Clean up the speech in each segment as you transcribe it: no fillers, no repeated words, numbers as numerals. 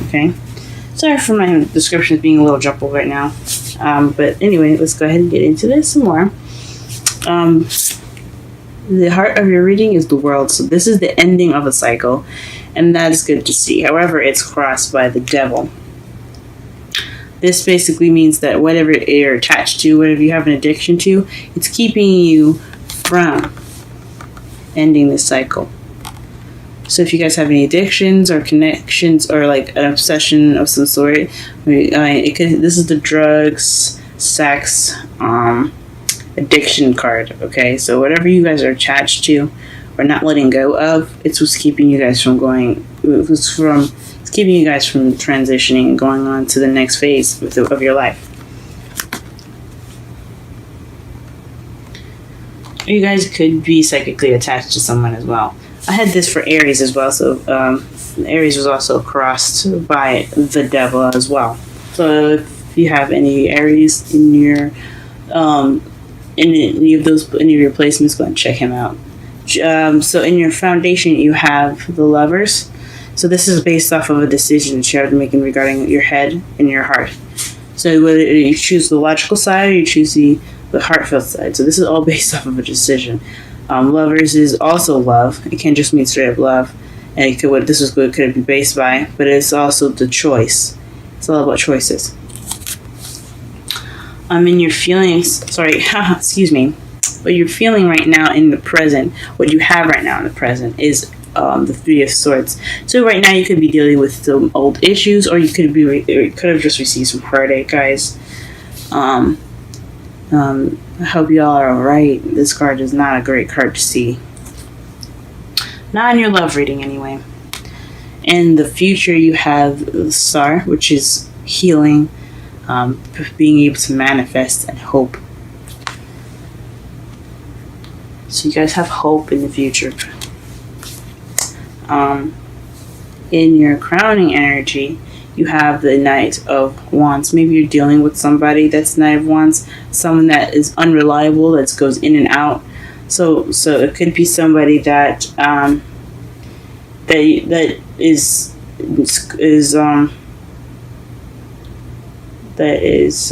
Okay. Sorry for my descriptions being a little jumbled right now. But anyway, let's go ahead and get into this some more. The heart of your reading is the world. So this is the ending of a cycle. And that is good to see. However, it's crossed by the devil. This basically means that whatever you're attached to, whatever you have an addiction to, it's keeping you from ending this cycle. So if you guys have any addictions or connections or like an obsession of some sort, this is the drugs, sex, addiction card. Okay, so whatever you guys are attached to or not letting go of, it's what's keeping you guys from going. It's keeping you guys from transitioning and going on to the next phase of your life. You guys could be psychically attached to someone as well. I had this for Aries as well, so Aries was also crossed by the devil as well. So if you have any Aries in your any of your placements, go and check him out. So in your foundation, you have the Lovers. So this is based off of a decision that you have to make regarding your head and your heart. So whether you choose the logical side or you choose the heartfelt side. So this is all based off of a decision. Lovers is also love. It can't just mean straight up love. And could be based by, but it's also the choice. It's all about choices. In your feelings, excuse me. What you're feeling right now in the present, what you have right now in the present is the Three of Swords. So right now you could be dealing with some old issues, or you could have just received some heartache, guys. I hope y'all are alright. This card is not a great card to see. Not in your love reading, anyway. In the future, you have the Star, which is healing, being able to manifest and hope. So you guys have hope in the future. In your crowning energy, you have the Knight of Wands. Maybe you're dealing with somebody that's Knight of Wands, someone that is unreliable, that goes in and out. So it could be somebody that is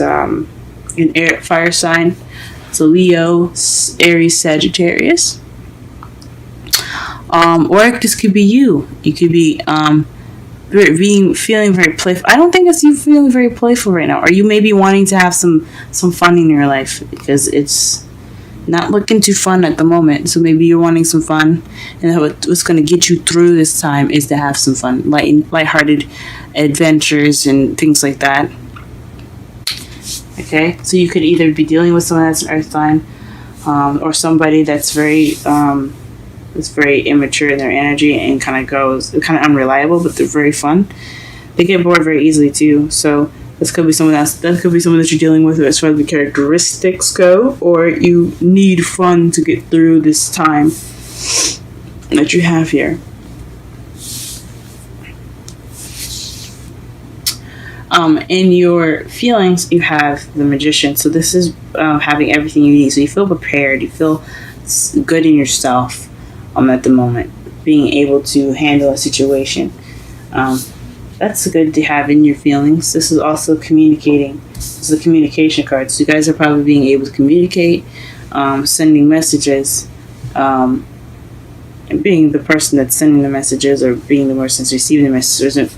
an air fire sign. So Leo, Aries, Sagittarius. Or this could be you. You could be feeling very playful. I don't think it's you feeling very playful right now. Or you may be wanting to have some fun in your life because it's not looking too fun at the moment. So maybe you're wanting some fun, and what's going to get you through this time is to have some fun, lighthearted adventures and things like that. Okay, so you could either be dealing with someone that's an earth sign, or somebody that's very immature in their energy and kind of unreliable, but they're very fun. They get bored very easily too. So this could be someone else. That could be someone that you're dealing with as far as the characteristics go, or you need fun to get through this time that you have here. In your feelings, you have the Magician. So this is having everything you need. So you feel prepared. You feel good in yourself at the moment. Being able to handle a situation. That's good to have in your feelings. This is also communicating. This is a communication card. So you guys are probably being able to communicate, sending messages, and being the person that's sending the messages, or being the person that's receiving the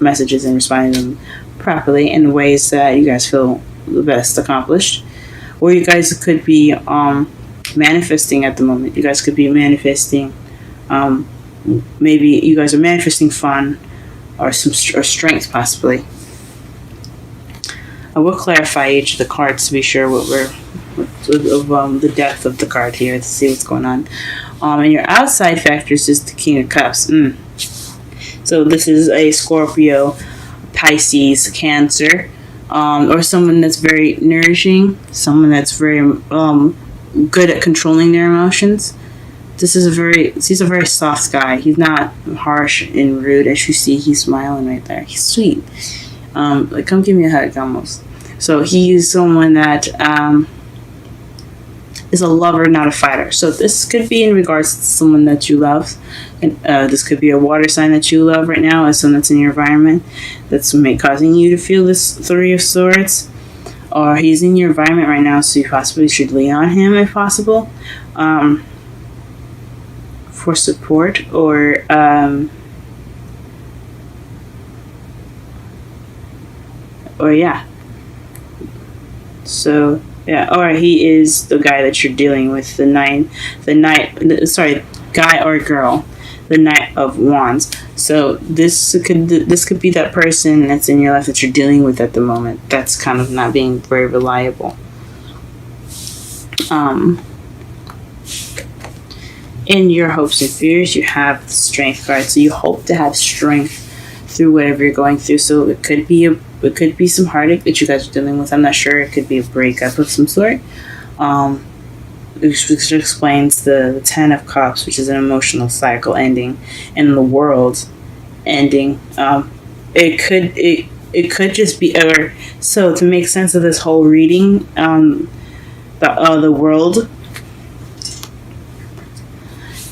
messages and responding to them properly in ways that you guys feel the best accomplished. Or you guys could be manifesting at the moment. You guys could be manifesting. Maybe you guys are manifesting fun or strength, possibly. I will clarify each of the cards to be sure the depth of the card here to see what's going on. And your outside factors is the King of Cups. So this is a Scorpio, Pisces, Cancer, or someone that's very nourishing, someone that's very good at controlling their emotions. He's a very soft guy. He's not harsh and rude. As you see, he's smiling right there. He's sweet. Come give me a hug almost. So he's someone that is a lover, not a fighter. So this could be in regards to someone that you love. And this could be a water sign that you love right now, as someone that's in your environment that's causing you to feel this Three of Swords. Or he's in your environment right now, so you possibly should lean on him if possible, for support, or yeah. So yeah, or he is the guy that you're dealing with, guy or girl, the Knight of Wands. So this could be that person that's in your life that you're dealing with at the moment. That's kind of not being very reliable. In your hopes and fears, you have the Strength card. So you hope to have strength through whatever you're going through. So it could be some heartache that you guys are dealing with. I'm not sure. It could be a breakup of some sort. Which explains the Ten of Cups, which is an emotional cycle ending, and the world ending. It could just be, or so to make sense of this whole reading, the world.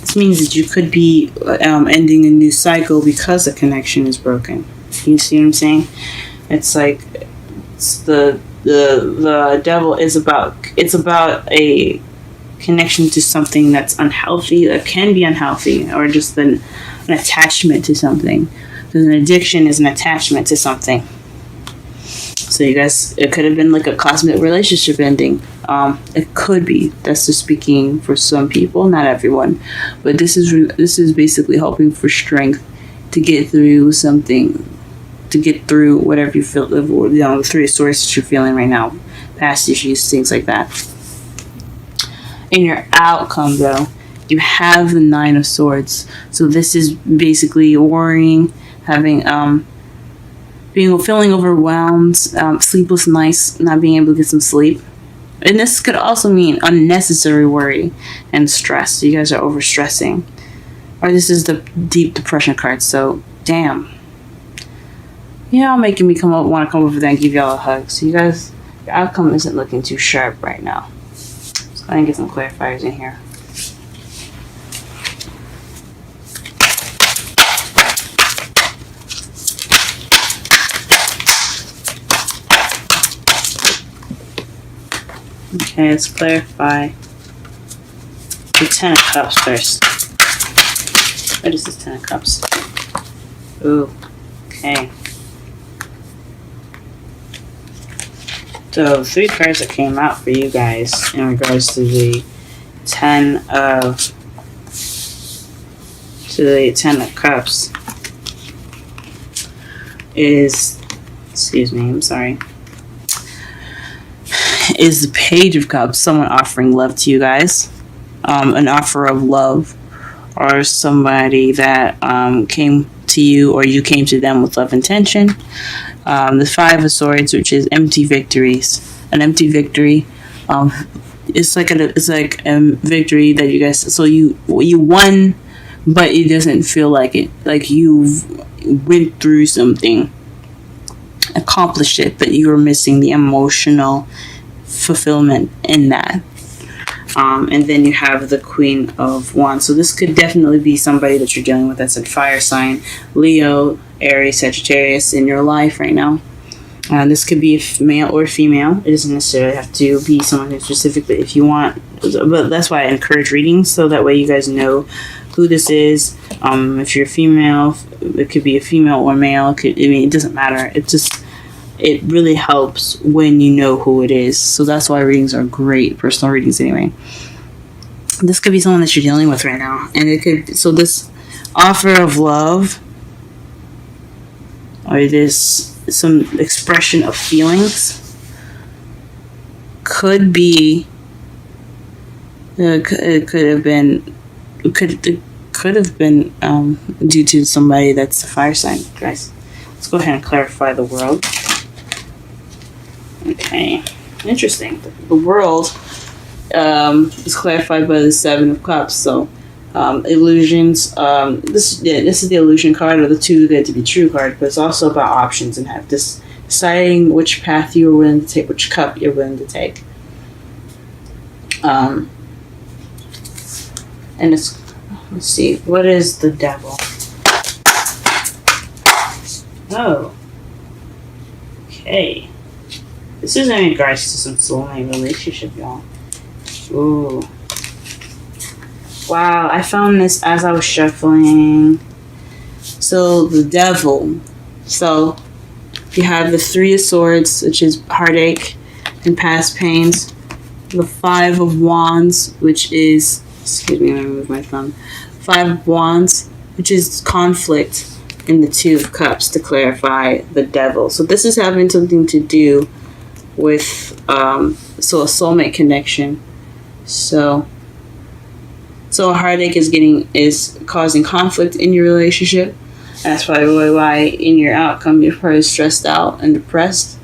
This means that you could be ending a new cycle because the connection is broken. You see what I'm saying? It's like the devil is about. It's about a connection to something that's unhealthy, that can be unhealthy, or just an attachment to something. Because an addiction is an attachment to something. So you guys, it could have been like a cosmic relationship ending. It could be. That's just speaking for some people, not everyone. But this is basically hoping for strength to get through something, to get through whatever you feel, the Three of Swords that you're feeling right now, past issues, things like that. In your outcome, though, you have the Nine of Swords. So this is basically worrying, having feeling overwhelmed, sleepless nights, not being able to get some sleep. And this could also mean unnecessary worry and stress. So you guys are overstressing. Or this is the deep depression card. So damn. Y'all making me want to come over there and give y'all a hug. So you guys, your outcome isn't looking too sharp right now. Let's go ahead and get some clarifiers in here. Okay, let's clarify the Ten of Cups first. What is this Ten of Cups? Ooh, okay. So, 3 cards that came out for you guys in regards to the Ten of Cups is, is the Page of Cups, someone offering love to you guys, an offer of love, or somebody that came to you or you came to them with love intention. The Five of Swords, which is empty victories. An empty victory, it's like a victory that you guys. So you won, but it doesn't feel like it. Like you've went through something, accomplished it, but you were missing the emotional fulfillment in that. And then you have the Queen of Wands. So this could definitely be somebody that you're dealing with that's a fire sign, Leo, Aries, Sagittarius in your life right now. This could be a male or female. It doesn't necessarily have to be someone who's specific, but if you want, but that's why I encourage readings, so that way you guys know who this is. If you're female, it could be a female or male. It doesn't matter. It really helps when you know who it is. So that's why readings are great, personal readings anyway. This could be someone that you're dealing with right now. And it could, so this offer of love, or this some expression of feelings, could be, it could have been due to somebody that's a fire sign, guys. Let's go ahead and clarify the world. Okay, interesting. The world is clarified by the Seven of Cups. So illusions. This is the illusion card, or the too good to be true card. But it's also about options and deciding which path you're willing to take, which cup you're willing to take. Um, and it's, let's see, what is the devil? Oh, okay. This is in regards to some soulmate relationship, y'all. Ooh. Wow, I found this as I was shuffling. So, the devil. So, you have the Three of Swords, which is heartache and past pains. The Five of Wands, which is, excuse me, let me move my thumb. Five of Wands, which is conflict. In the Two of Cups, to clarify the devil. So, this is having something to do with, so a soulmate connection. So a heartache is causing conflict in your relationship. That's probably why in your outcome you're probably stressed out and depressed.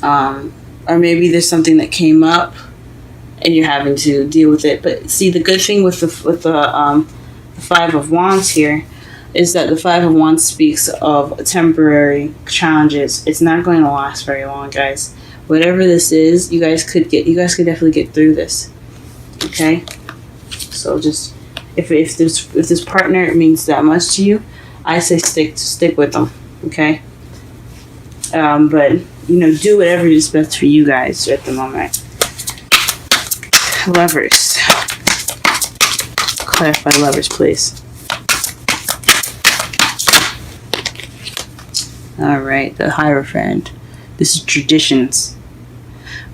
Or maybe there's something that came up and you're having to deal with it. But see, the good thing with the Five of Wands here is that the Five of Wands speaks of temporary challenges. It's not going to last very long, guys. Whatever this is, you guys could definitely get through this. Okay? So just if this partner means that much to you, I say stick with them. Okay? But do whatever is best for you guys at the moment. Lovers. Clarify lovers, please. Alright, the Hierophant. This is traditions.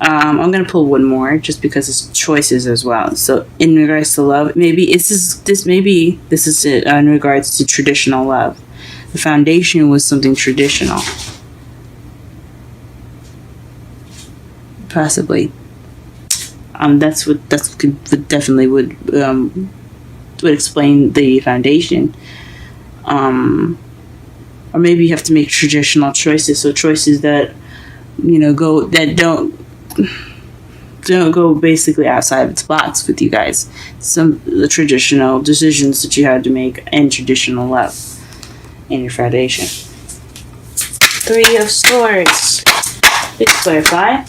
I'm going to pull one more just because it's choices as well. So in regards to love, maybe this is it in regards to traditional love. The foundation was something traditional. Possibly. That's definitely would explain the foundation. Or maybe you have to make traditional choices, so choices that don't go basically outside of its box with you guys. Some of the traditional decisions that you had to make in traditional love in your foundation. Three of Swords. Please clarify.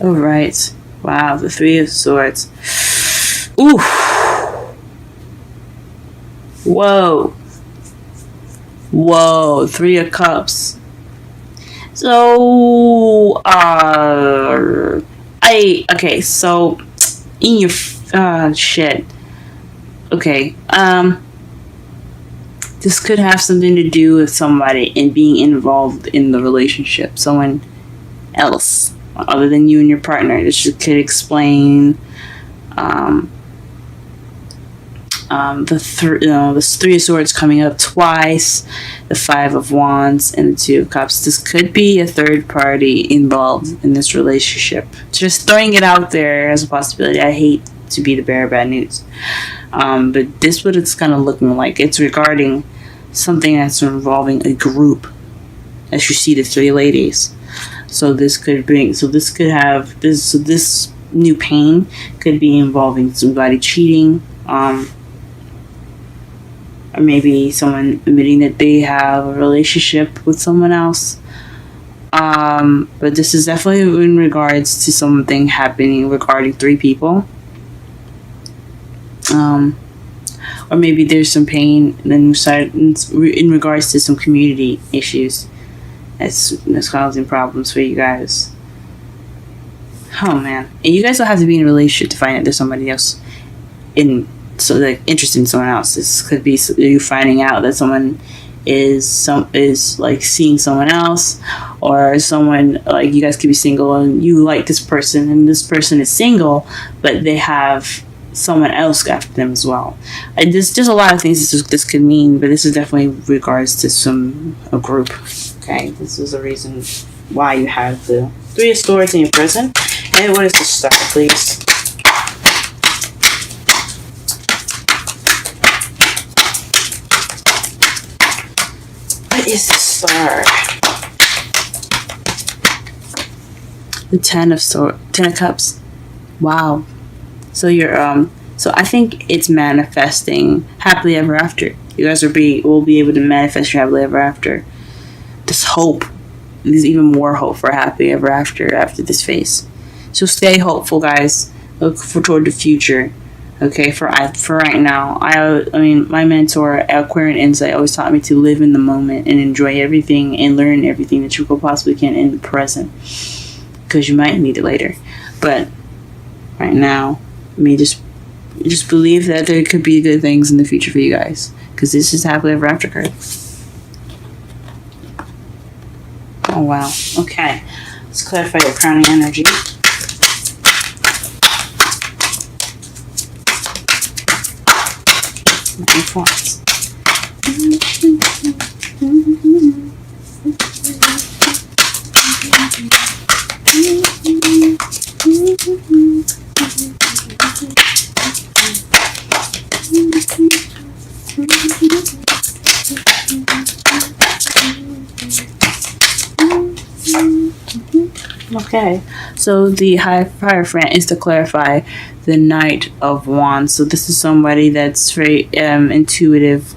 Alright. Wow, the Three of Swords. Ooh. Whoa, Three of Cups. So, so, in your, shit. Okay, this could have something to do with somebody and being involved in the relationship. Someone else. Other than you and your partner. This could explain the Three of Swords coming up twice, the Five of Wands, and the Two of Cups. This could be a third party involved in this relationship. Just throwing it out there as a possibility. I hate to be the bearer of bad news. But this is what it's kind of looking like. It's regarding something that's involving a group. As you see the three ladies. So this new pain could be involving somebody cheating, or maybe someone admitting that they have a relationship with someone else. But this is definitely in regards to something happening regarding three people. Or maybe there's some pain in regards to some community issues. That's causing problems for you guys. Oh man, and you guys don't have to be in a relationship to find out there's somebody else interested in someone else. This could be you finding out that someone is like seeing someone else, or someone like you guys could be single and you like this person and this person is single, but they have someone else after them as well. There's a lot of things this could mean, but this is definitely regards to a group. Okay, this is the reason why you have the Three of Swords in your present. And what is the Star, please? What is the Star? The Ten of Cups. Wow. So you're so I think it's manifesting happily ever after. You guys will be able to manifest your happily ever after. This hope. There's even more hope for happy ever after this phase. So stay hopeful, guys. Look for toward the future. Okay, for right now, I mean, my mentor, Aquarian Insight, always taught me to live in the moment and enjoy everything and learn everything that you possibly can in the present, because you might need it later. But right now, I mean, just believe that there could be good things in the future for you guys, because this is happily ever after card. Oh wow. Okay, let's clarify your crowning energy. Influence. Okay, so the Hierophant is to clarify the Knight of Wands. So this is somebody that's very intuitive,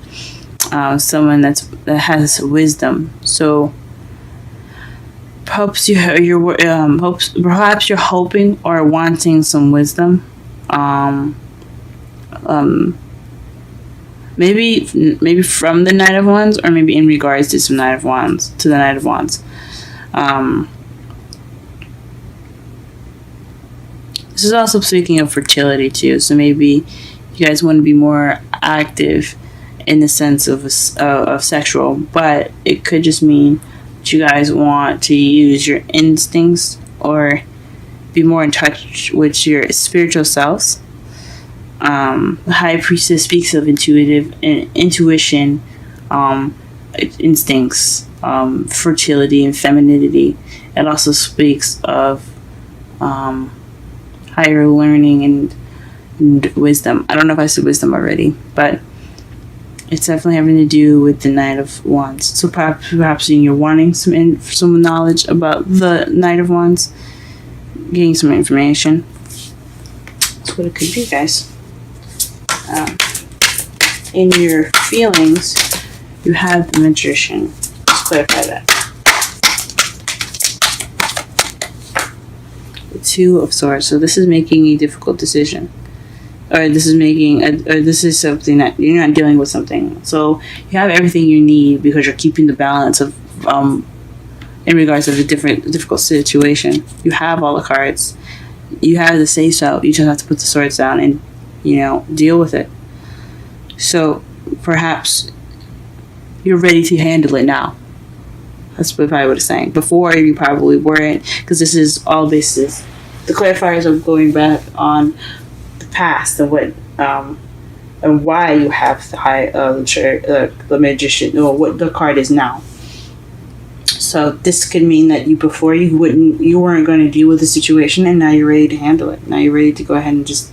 someone that has wisdom. So perhaps perhaps you're hoping or wanting some wisdom. Maybe from the Knight of Wands, or maybe in regards to the Knight of Wands. This is also speaking of fertility too. So maybe you guys want to be more active in the sense of sexual, but it could just mean that you guys want to use your instincts or be more in touch with your spiritual selves. The High Priestess speaks of intuition, instincts, fertility, and femininity. It also speaks of higher learning and wisdom. I don't know if I said wisdom already, but it's definitely having to do with the Knight of Wands. So perhaps you're wanting some knowledge about the Knight of Wands, getting some information. That's what it could be, guys. In your feelings, you have the Magician. Let's clarify that. The Two of Swords. So this is making a difficult decision, or this is something that you're not dealing with something. So you have everything you need because you're keeping the balance of in regards to the difficult situation. You have all the cards. You have the say so. You just have to put the swords down and deal with it. So perhaps you're ready to handle it now. That's what I was saying. Before, you probably weren't, because this is all basis. The clarifiers are going back on the past of what and why you have the Magician, or what the card is now. So this could mean that before you weren't going to deal with the situation, and now you're ready to handle it. Now you're ready to go ahead and just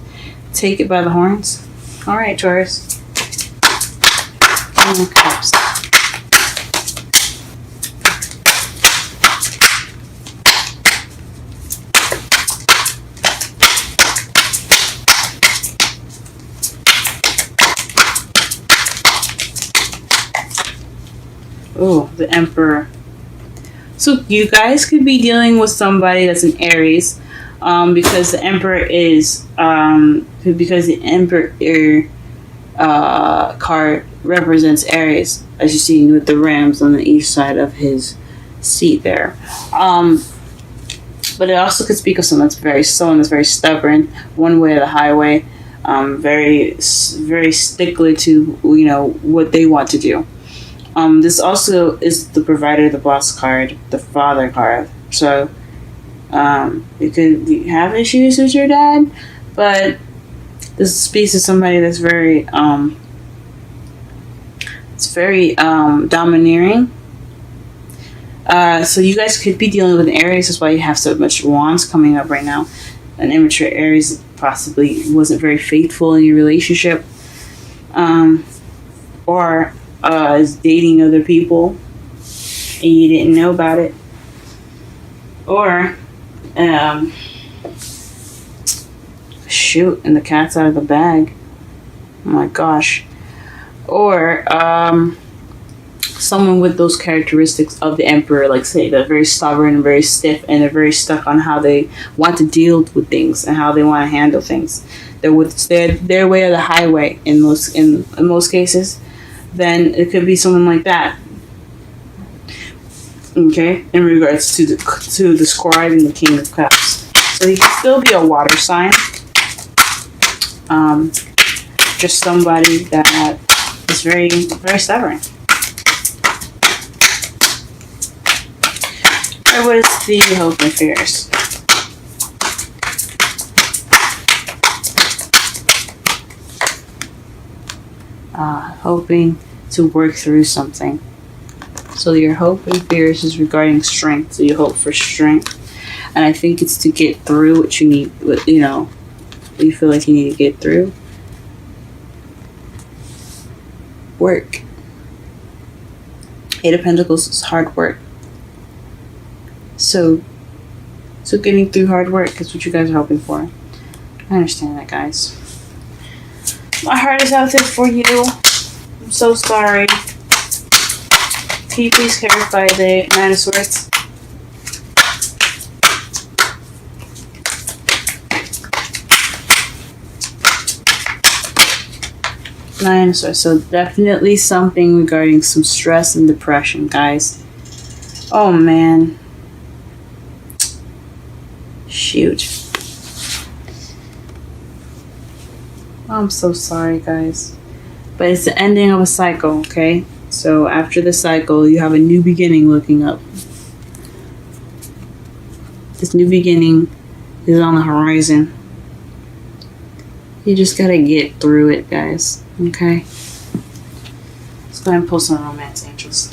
take it by the horns. All right, Taurus. Cups. Oh, the Emperor. So you guys could be dealing with somebody that's an Aries, because the Emperor is card represents Aries, as you see with the rams on the east side of his seat there. But it also could speak of someone that's very stubborn, one way or the highway, very very stickler to what they want to do. This also is the Provider, the Boss card, the Father card. So you could have issues with your dad, but this speaks to somebody that's very domineering. So you guys could be dealing with an Aries. That's why you have so much wands coming up right now. An immature Aries possibly wasn't very faithful in your relationship, or is dating other people and you didn't know about it, or shoot, and the cat's out of the bag. Oh my gosh. Or someone with those characteristics of the emperor, like say they're very stubborn and very stiff, and they're very stuck on how they want to deal with things and how they want to handle things. They're with their way or the highway in most cases. Then it could be someone like that. Okay, in regards to the scribe and the king of cups, so he can still be a water sign. Just somebody that is very, very stubborn. Or what is the hope and fears? Hoping to work through something. So your hope and fears is regarding strength. So you hope for strength, and I think it's to get through what you need. What you feel like you need to get through. Work. Eight of Pentacles is hard work. So getting through hard work is what you guys are hoping for. I understand that, guys. My heart is out there for you. I'm so sorry. Can you please clarify the Nine of Swords? Nine of Swords. So definitely something regarding some stress and depression, guys. Oh man. Shoot. I'm so sorry, guys. But it's the ending of a cycle, okay? So after the cycle, you have a new beginning looking up. This new beginning is on the horizon. You just gotta get through it, guys. Okay? Let's go ahead and pull some romance angels.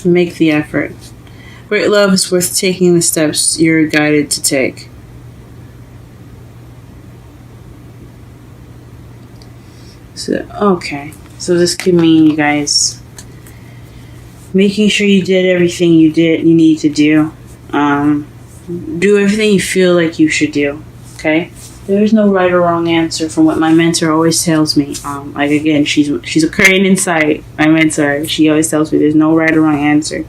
Make the effort. Great love is worth taking the steps you're guided to take. So, okay. So this could mean you guys making sure you did everything you need to do. Do everything you feel like you should do. Okay? There's no right or wrong answer from what my mentor always tells me. Like again, she's a Korean insight. My mentor, she always tells me there's no right or wrong answer.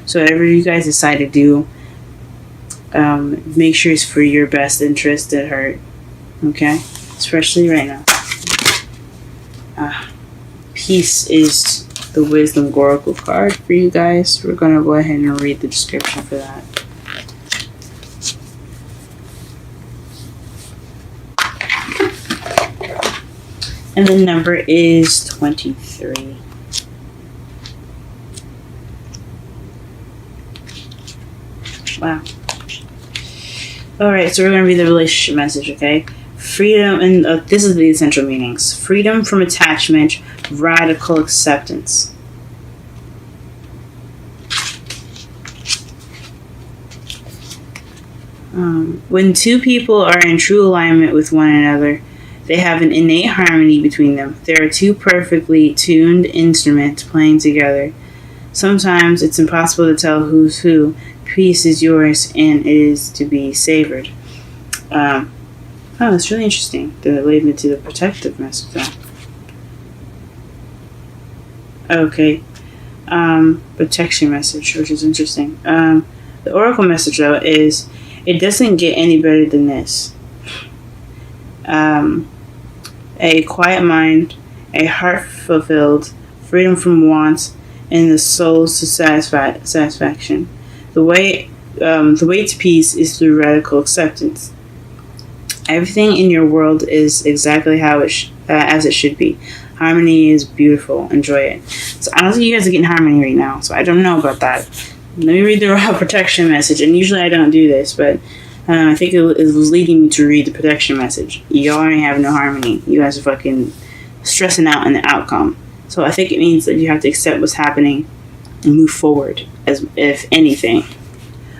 So whatever you guys decide to do, make sure it's for your best interest at heart. Okay, especially right now. Peace is the Wisdom Oracle card for you guys. We're gonna go ahead and read the description for that. And the number is 23. Wow. Alright, so we're going to read the relationship message, okay? Freedom, and this is the essential meanings. Freedom from attachment, radical acceptance. When two people are in true alignment with one another, they have an innate harmony between them. They are two perfectly tuned instruments playing together. Sometimes it's impossible to tell who's who. Peace is yours and it is to be savored. That's really interesting. That led me to the protective message. Okay. Protection message, which is interesting. The oracle message, though, is it doesn't get any better than this. A quiet mind, a heart fulfilled, freedom from wants, and the soul's satisfaction. The way to peace is through radical acceptance. Everything in your world is exactly how as it should be. Harmony is beautiful. Enjoy it. So I don't think you guys are getting harmony right now. So I don't know about that. Let me read the raw protection message. And usually I don't do this, but I think it was leading me to read the protection message. Y'all ain't having no harmony. You guys are fucking stressing out in the outcome. So I think it means that you have to accept what's happening and move forward, as if anything.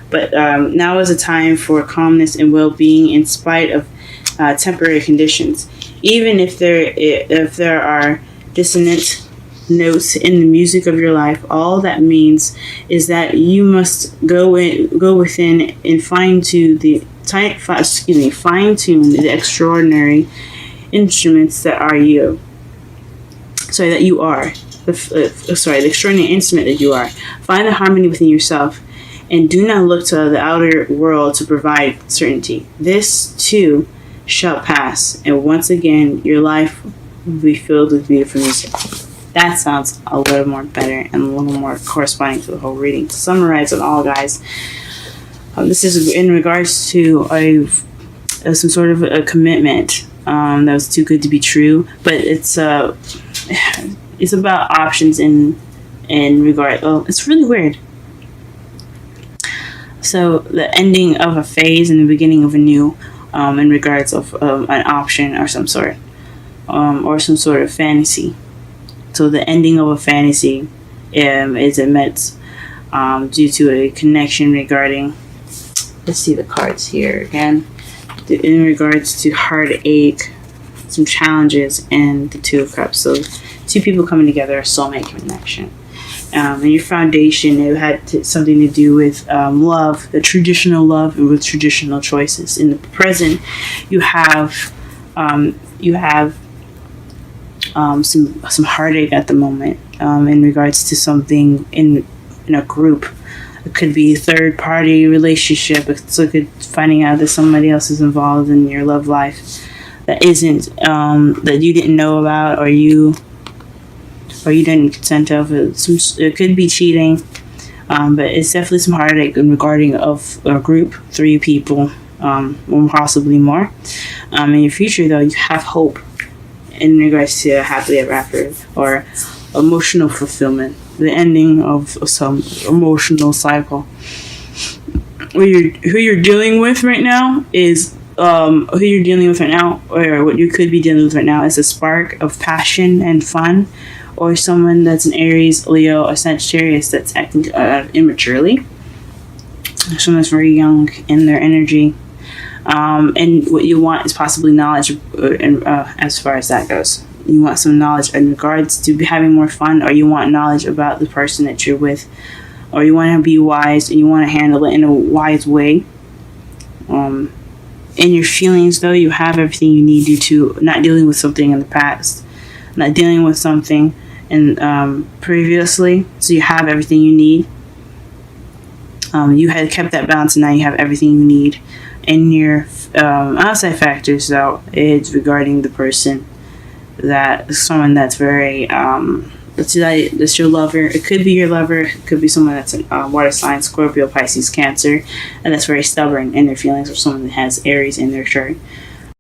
But now is a time for calmness and well-being in spite of temporary conditions. Even if there are dissonant notes in the music of your life, all that means is that you must go within and fine tune the extraordinary instruments that are you. That you are. The extraordinary instrument that you are. Find the harmony within yourself, and do not look to the outer world to provide certainty. This too shall pass, and once again your life will be filled with beautiful music. That sounds a little more better and a little more corresponding to the whole reading. To summarize it all, guys, this is in regards to some sort of a commitment that was too good to be true, but it's about options in regard. Oh, it's really weird. So the ending of a phase and the beginning of a new, in regards of an option or some sort, or some sort of fantasy. So the ending of a fantasy is immense due to a connection regarding. Let's see the cards here again. In regards to heartache, some challenges, and the Two of Cups. So two people coming together, a soulmate connection. And your foundation, it had something to do with love, the traditional love, and with traditional choices. In the present, you have some heartache at the moment in regards to something in a group. It could be a third party relationship. It's finding out that somebody else is involved in your love life that isn't that you didn't know about, or you didn't consent of. It could be cheating, but it's definitely some heartache in regarding of a group, 3 people, or possibly more. In your future, though, you have hope in regards to a happily ever after or emotional fulfillment, the ending of some emotional cycle. Who you're dealing with right now is or what you could be dealing with right now is a spark of passion and fun, or someone that's an Aries, Leo, or Sagittarius that's acting immaturely. Someone that's very young in their energy. And what you want is possibly knowledge, as far as that goes. You want some knowledge in regards to having more fun, or you want knowledge about the person that you're with, or you want to be wise and you want to handle it in a wise way. In your feelings, though, you have everything you need due to not dealing with something in the past, not dealing with something previously, so you have everything you need. You had kept that balance, and now you have everything you need. In your outside factors, though, it's regarding the person, that someone that's very that's your lover. It could be your lover. It could be someone that's a water sign, Scorpio, Pisces, Cancer, and that's very stubborn in their feelings, or someone that has Aries in their chart.